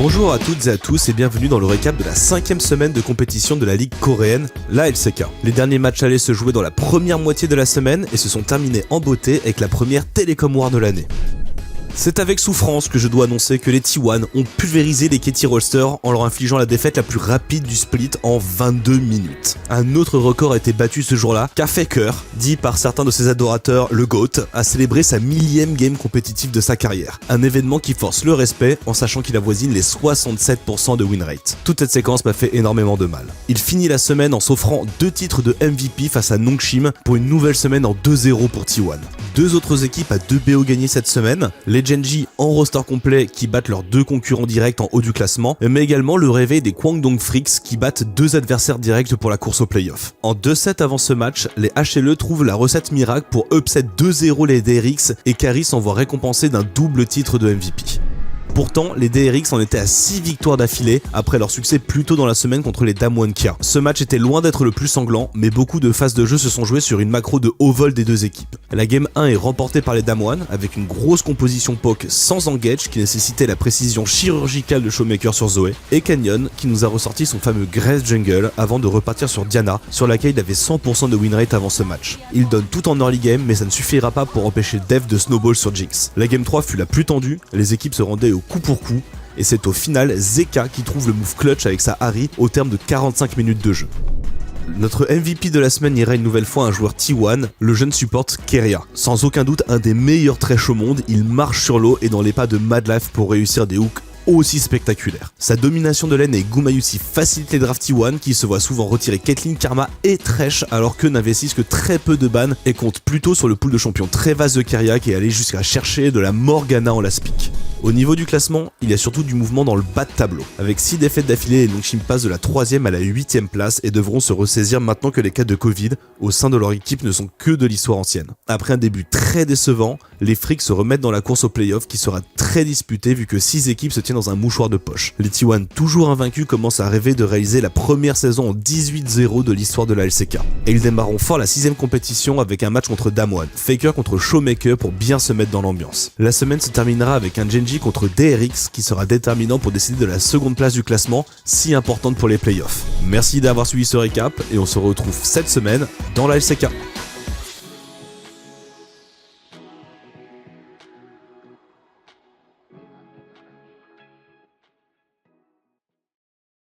Bonjour à toutes et à tous et bienvenue dans le récap de la 5e semaine de compétition de la Ligue coréenne, la LCK. Les derniers matchs allaient se jouer dans la première moitié de la semaine et se sont terminés en beauté avec la première Telecom War de l'année. C'est avec souffrance que je dois annoncer que les T1 ont pulvérisé les KT Rolsters en leur infligeant la défaite la plus rapide du split en 22 minutes. Un autre record a été battu ce jour-là, car Faker, dit par certains de ses adorateurs le GOAT, a célébré sa 1000e game compétitive de sa carrière. Un événement qui force le respect en sachant qu'il avoisine les 67% de win rate. Toute cette séquence m'a fait énormément de mal. Il finit la semaine en s'offrant 2 titres de MVP face à Nongshim pour une nouvelle semaine en 2-0 pour T1. Deux autres équipes à 2 BO gagnés cette semaine, les Genji en roster complet qui battent leurs 2 concurrents directs en haut du classement, mais également le réveil des Kwangdong Freaks qui battent 2 adversaires directs pour la course au playoff. En 2-7 avant ce match, les HLE trouvent la recette miracle pour upset 2-0 les DRX et Carrie s'en voit récompensé d'un double titre de MVP. Pourtant, les DRX en étaient à 6 victoires d'affilée après leur succès plus tôt dans la semaine contre les Damwon Kia. Ce match était loin d'être le plus sanglant, mais beaucoup de phases de jeu se sont jouées sur une macro de haut vol des deux équipes. La game 1 est remportée par les Damwon avec une grosse composition poke sans engage qui nécessitait la précision chirurgicale de Showmaker sur Zoé, et Canyon qui nous a ressorti son fameux Grace Jungle avant de repartir sur Diana, sur laquelle il avait 100% de win rate avant ce match. Il donne tout en early game, mais ça ne suffira pas pour empêcher Dev de snowball sur Jinx. La game 3 fut la plus tendue, les équipes se rendaient au coup pour coup, et c'est au final Zeka qui trouve le move clutch avec sa Harry au terme de 45 minutes de jeu. Notre MVP de la semaine ira une nouvelle fois à un joueur T1, le jeune support Keria. Sans aucun doute un des meilleurs trèches au monde, il marche sur l'eau et dans les pas de Madlife pour réussir des hooks aussi spectaculaire. Sa domination de lane et Gumayusi facilite les drafts T1 qui se voient souvent retirer Caitlyn, Karma et Thresh alors qu'eux n'investissent que très peu de ban et comptent plutôt sur le pool de champions très vaste de Keria qui est allé jusqu'à chercher de la Morgana en last pick. Au niveau du classement, il y a surtout du mouvement dans le bas de tableau. Avec 6 défaites d'affilée, les Nongshim passent de la 3e à la 8e place et devront se ressaisir maintenant que les cas de Covid au sein de leur équipe ne sont que de l'histoire ancienne. Après un début très décevant, les Freaks se remettent dans la course au playoff qui sera très disputée vu que 6 équipes se tiennent dans un mouchoir de poche. Les T1 toujours invaincus commencent à rêver de réaliser la première saison en 18-0 de l'histoire de la LCK. Et ils démarreront fort la 6e compétition avec un match contre Damwon, Faker contre Showmaker pour bien se mettre dans l'ambiance. La semaine se terminera avec un Genji contre DRX qui sera déterminant pour décider de la seconde place du classement, si importante pour les playoffs. Merci d'avoir suivi ce récap et on se retrouve cette semaine dans la LCK.